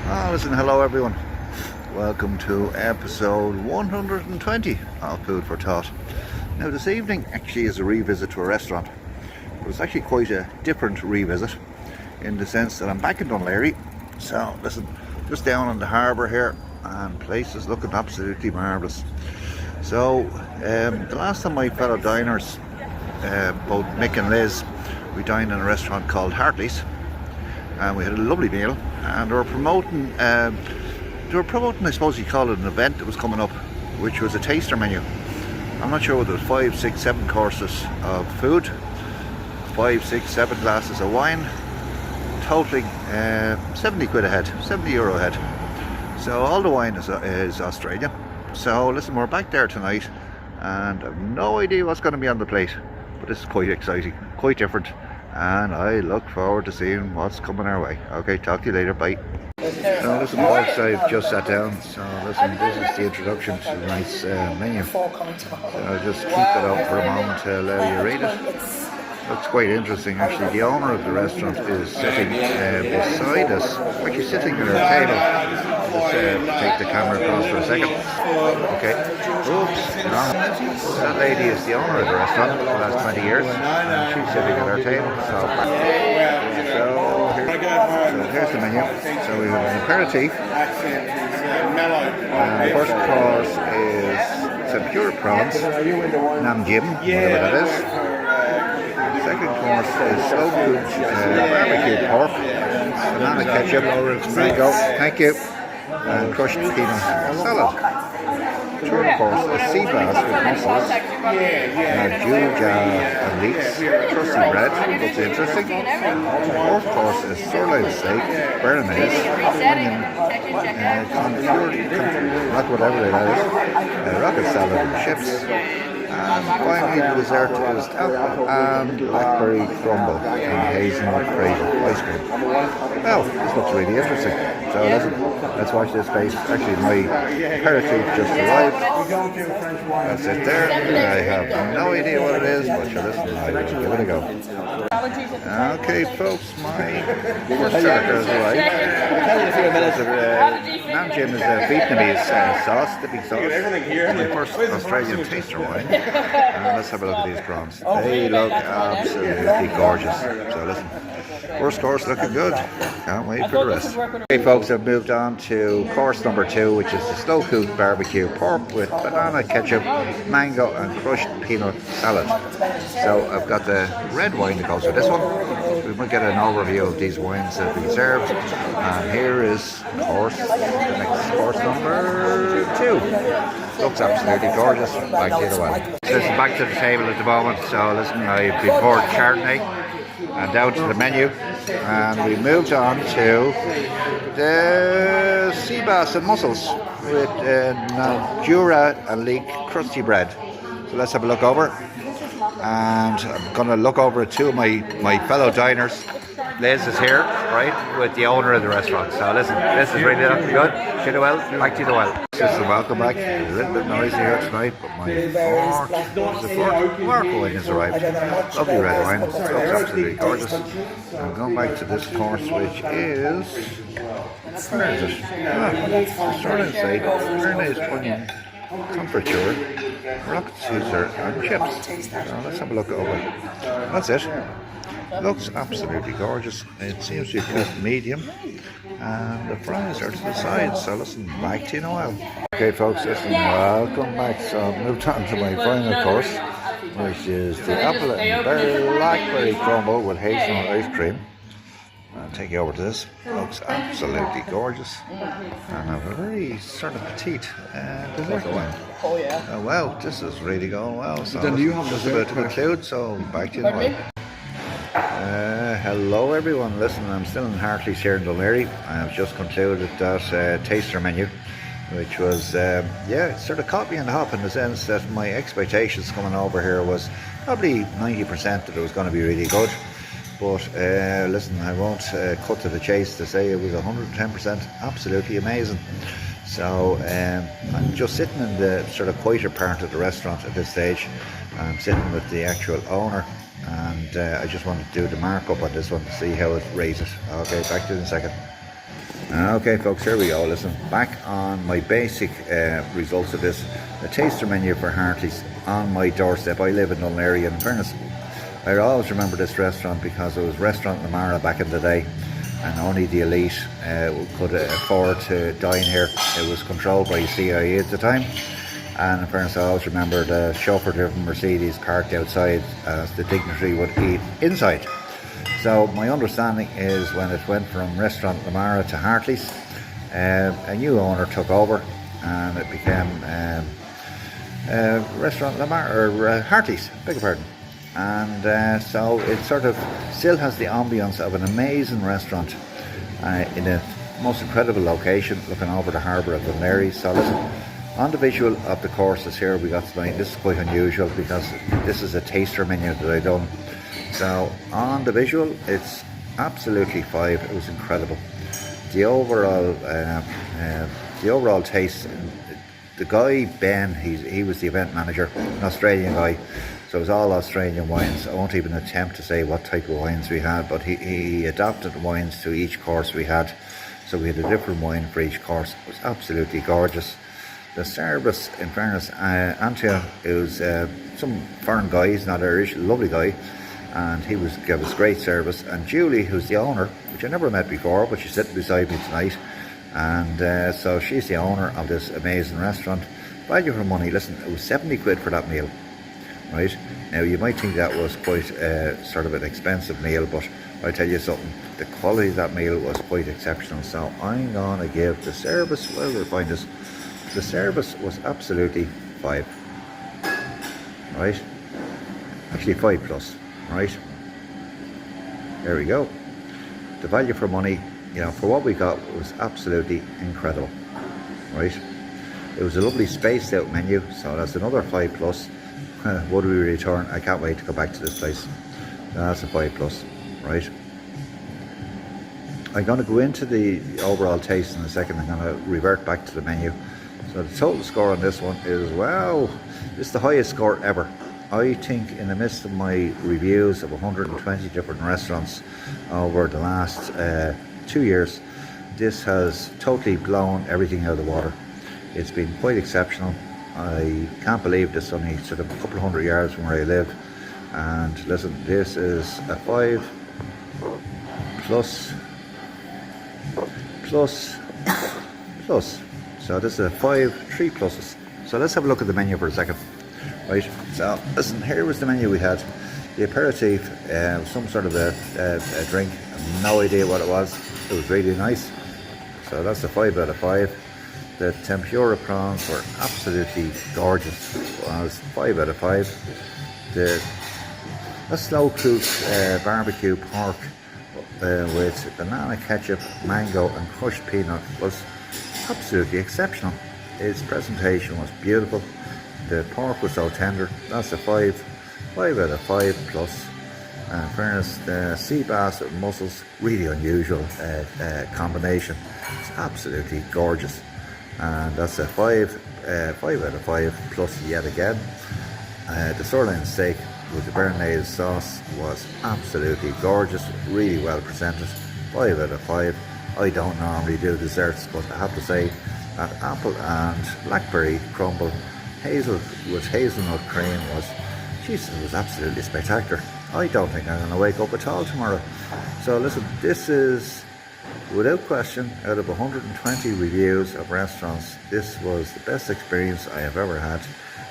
Listen, hello everyone. Welcome to episode 120 of Food for Thought. Now this evening actually is a revisit to a restaurant. But it's actually quite a different revisit in the sense that I'm back in Dunleary. So listen, just down on the harbour here, and places looking absolutely marvellous. So the last time my fellow diners, both Mick and Liz, we dined in a restaurant called Hartleys, and we had a lovely meal. And they were promoting, I suppose you call it, an event that was coming up, which was a taster menu. I'm not sure whether it was 5, 6, 7 courses of food, 5, 6, 7 glasses of wine, totaling 70 quid a head, 70 euro a head. So all the wine is Australian. So listen, we're back there tonight, and I've no idea what's going to be on the plate, but this is quite exciting, quite different. And I look forward to seeing what's coming our way. Okay, talk to you later, bye. So listen, folks, I've just sat down. So listen, this is the introduction to tonight's menu. So I'll just keep it up for a moment to allow you to read it. Looks quite interesting actually. The owner of the restaurant is sitting beside us, actually sitting at our table. Just take the camera across for a second. Okay. Oops. No. That lady is the owner of the restaurant for the last 20 years, and she's sitting at our table. So here's the menu. So we have an aperitif. First course is some pure prawns, nam jim, whatever that is. Second course is slow cooked barbecue pork, banana ketchup, mango, thank you, and crushed peanut salad. Third course is sea bass with mussels, juja and leeks, crusty bread, looks interesting. Fourth course is sirloin steak, béarnaise, onion, not whatever that is, rocket salad and chips. And finally the dessert is apple and blackberry crumble and hazelnut cradle ice cream. Well, this looks really interesting. So let's watch this space. Actually, my aperitif just arrived. That's it there. I have no idea what it is, but listen, I will give it a go. Okay, folks, my first starter has arrived. Nam Jim is a Vietnamese sauce, dipping sauce. My first Australian taster wine. And let's have a look at these prawns. They look absolutely gorgeous. So listen, first course looking good. Can't wait for the rest. Okay, folks, I've moved on to course number 2, which is the slow cooked barbecue pork with banana ketchup, mango, and crushed peanut salad. So I've got the red wine that goes with this one. We might get an overview of these wines that have been served. And here is the next course number 2. Looks absolutely gorgeous. Back to the well. This is back to the table at the moment. So listen, I've been poured Chardonnay and down to the menu, and we moved on to the sea bass and mussels with jura and leek crusty bread. So let's have a look over, and I'm going to look over at two of my fellow diners. Liz is here, right, with the owner of the restaurant. So listen, this is really looking good. To the well, back to the well. Listen, welcome back. A little bit noisy here tonight, but my fourth wine has arrived. Lovely red wine. Looks absolutely gorgeous. I'm going back to this course, which is, where is it? Sirloin steak, béarnaise onion, confiture, rocket Caesar, and chips. So let's have a look over. That's it. Looks absolutely gorgeous. It seems to be cut medium, and the fries are to the side. So listen, back to you in a while. Okay, folks, listen, welcome back. So I've moved on to my final course, which is the apple and blackberry crumble with hazelnut ice cream. I'll take you over to this. Looks absolutely gorgeous, and I have a very sort of petite dessert wine. Oh yeah. Well, this is really going well. So then you have just about to conclude. So back to you in a while. Hello everyone, listen, I'm still in Hartleys here in Dunleary. I've just concluded that taster menu, which was, it sort of caught me in the hop in the sense that my expectations coming over here was probably 90% that it was going to be really good. But listen, I won't cut to the chase to say it was 110% absolutely amazing. So I'm just sitting in the sort of quieter part of the restaurant at this stage. I'm sitting with the actual owner, and I just want to do the markup on this one to see how it raises. Okay, back to you in a second. Okay folks, here we go. Listen, back on my basic results of this, the taster menu for Hartleys on my doorstep. I live in Dunleary, and in fairness, I always remember this restaurant because it was Restaurant Lamara back in the day, and only the elite could afford to dine here. It was controlled by CIA at the time, and in fairness, I always remember the chauffeur-driven Mercedes parked outside as the dignitary would eat inside. So my understanding is when it went from Restaurant Lamara to Hartleys, a new owner took over and it became Restaurant Lamara, or Hartleys, beg your pardon. And so it sort of still has the ambience of an amazing restaurant in a most incredible location looking over the harbour of Dunleary. So listen, on the visual of the courses here we got tonight, this is quite unusual because this is a taster menu that I done. So on the visual, it's absolutely 5. It was incredible. The overall taste. The guy Ben, he was the event manager, an Australian guy. So it was all Australian wines. I won't even attempt to say what type of wines we had, but he adapted the wines to each course we had. So we had a different wine for each course. It was absolutely gorgeous. The service, in fairness, Antio, it was some foreign guy. He's not Irish, lovely guy. And he gave us great service. And Julie, who's the owner, which I never met before, but she's sitting beside me tonight, and so she's the owner of this amazing restaurant. Value for money. Listen, it was 70 quid for that meal, right? Now you might think that was quite sort of an expensive meal, but I tell you something, the quality of that meal was quite exceptional. So I'm gonna give the service, where we'll find this, the service was absolutely 5, right? Actually 5 plus. Right, there we go. The value for money, you know, for what we got was absolutely incredible. Right, it was a lovely spaced out menu, so that's another 5 plus. Would we return? I can't wait to go back to this place. That's a 5 plus. Right, I'm going to go into the overall taste in a second. I'm going to revert back to the menu. So the total score on this one is, wow, this is the highest score ever. I think in the midst of my reviews of 120 different restaurants over the last 2 years, this has totally blown everything out of the water. It's been quite exceptional. I can't believe this is only sort of a couple of 100 yards from where I live. And listen, this is a 5 plus. So this is a 5, 3 pluses. So let's have a look at the menu for a second. Right, so listen, here was the menu we had. The aperitif, some sort of a drink, no idea what it was. It was really nice. So that's a 5 out of 5. The tempura prawns were absolutely gorgeous. It was 5 out of 5. A slow cooked barbecue pork with banana ketchup, mango and crushed peanut was absolutely exceptional. Its presentation was beautiful. The pork was so tender. That's a 5 out of 5 plus. In fairness, the sea bass with mussels, really unusual combination. It's absolutely gorgeous. And that's a 5 out of 5 plus yet again. The sirloin steak with the béarnaise sauce was absolutely gorgeous, really well presented. 5 out of 5. I don't normally do desserts, but I have to say that apple and blackberry crumble with hazelnut cream was absolutely spectacular. I don't think I'm going to wake up at all tomorrow. So listen, this is without question, out of 120 reviews of restaurants, this was the best experience I have ever had,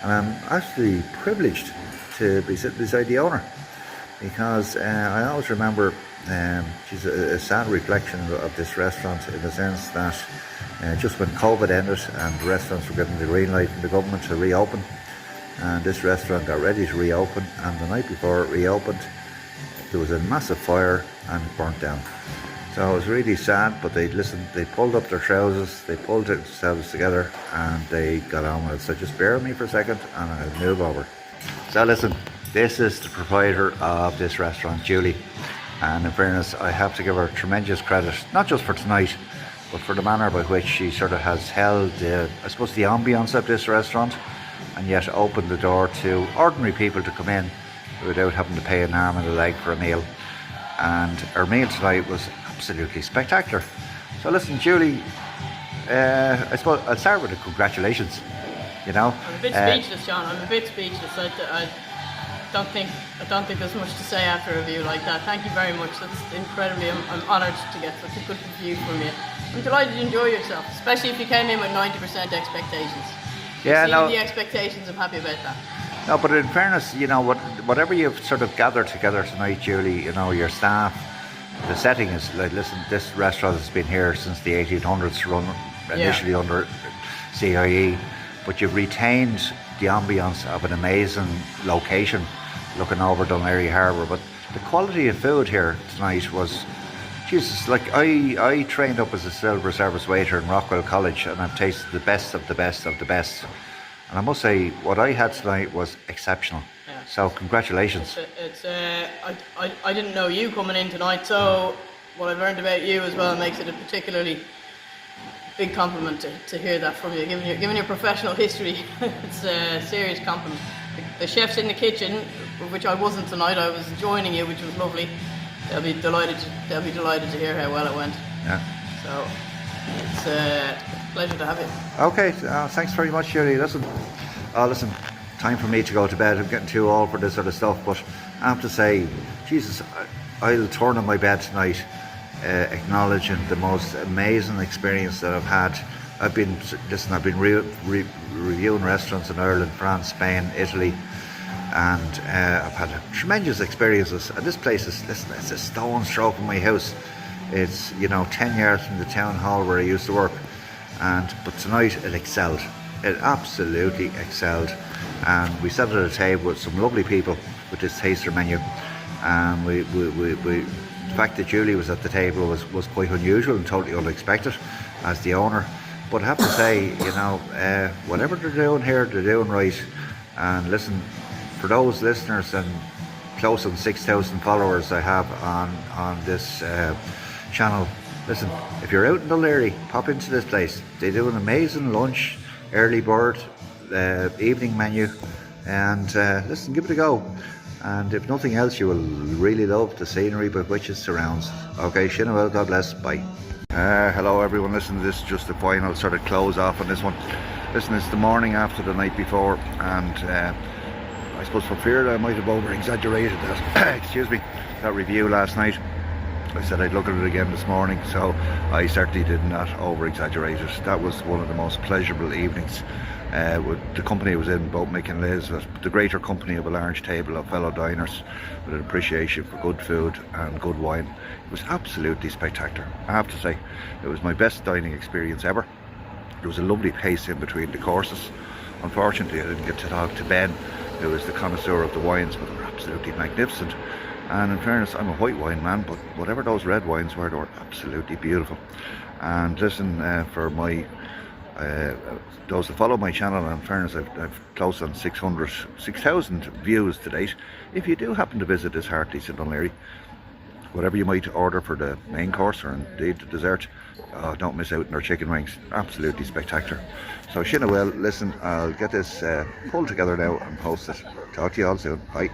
and I'm actually privileged to be sitting beside the owner, because I always remember she's a sad reflection of this restaurant, in the sense that just when COVID ended and the restaurants were given the green light from the government to reopen, and this restaurant got ready to reopen, and the night before it reopened there was a massive fire and it burnt down. So it was really sad, but they pulled up their trousers, they pulled themselves together and they got on with it. So just bear with me for a second and I'll move over. So listen, this is the proprietor of this restaurant, Julie, and in fairness I have to give her tremendous credit, not just for tonight, but for the manner by which she sort of has held, I suppose, the ambience of this restaurant, and yet opened the door to ordinary people to come in without having to pay an arm and a leg for a meal. And her meal tonight was absolutely spectacular. So listen, Julie, I suppose I'll start with the congratulations. You know, I'm a bit speechless, John. I'm a bit speechless. I don't think there's much to say after a review like that. Thank you very much. That's incredibly. I'm honoured to get such a good review from you. I'm delighted you enjoy yourself, especially if you came in with 90% expectations. Yeah, no. The expectations. I'm happy about that. No, but in fairness, you know, whatever you've sort of gathered together tonight, Julie, you know, your staff, the setting is like, listen, this restaurant has been here since the 1800s, run initially under CIE, but you've retained the ambience of an amazing location looking over Dunleary Harbour. But the quality of food here tonight was, Jesus, like I trained up as a silver service waiter in Rockwell College, and I've tasted the best of the best of the best. And I must say, what I had tonight was exceptional. Yeah. So congratulations. I didn't know you coming in tonight, so what I've learned about you as well makes it a particularly big compliment to hear that from you. Given your professional history, it's a serious compliment. The chefs in the kitchen, which I wasn't tonight, I was joining you, which was lovely. They'll be delighted to hear how well it went. Yeah. So it's a pleasure to have you. Okay, thanks very much, Julie. Listen, time for me to go to bed. I'm getting too old for this sort of stuff, but I have to say, Jesus, I'll turn on my bed tonight, acknowledging the most amazing experience that I've had. I've been reviewing restaurants in Ireland, France, Spain, Italy, and I've had tremendous experiences. And this place is, listen, it's a stone's throw from my house. It's, you know, 10 yards from the town hall where I used to work. But tonight it excelled. It absolutely excelled. And we sat at a table with some lovely people with this taster menu. And the fact that Julie was at the table was quite unusual and totally unexpected as the owner. But I have to say, you know, whatever they're doing here, they're doing right. And listen, for those listeners and close on 6,000 followers I have on this channel, listen, if you're out in Dunleary, pop into this place. They do an amazing lunch, early bird, evening menu, and listen, give it a go. And if nothing else, you will really love the scenery by which it surrounds. Okay, Shinawell, God bless, bye. Hello everyone, listen, this is just the final sort of close off on this one. Listen, it's the morning after the night before, and I suppose for fear that I might have over-exaggerated that, excuse me, that review last night. I said I'd look at it again this morning, so I certainly did not over-exaggerate it. That was one of the most pleasurable evenings with the company I was in, both Mick and Liz, the greater company of a large table of fellow diners with an appreciation for good food and good wine. It was absolutely spectacular. I have to say, it was my best dining experience ever. There was a lovely pace in between the courses. Unfortunately, I didn't get to talk to Ben, who was the connoisseur of the wines, but they were absolutely magnificent. And in fairness, I'm a white wine man, but whatever those red wines were, they were absolutely beautiful. And listen, for my those that follow my channel, and in fairness, I've close on 6,000 views to date. If you do happen to visit this Hartleys in Dunleary, whatever you might order for the main course or indeed the dessert, don't miss out on our chicken wings. Absolutely spectacular. So Shinawell, listen, I'll get this pulled together now and post it. Talk to you all soon. Bye.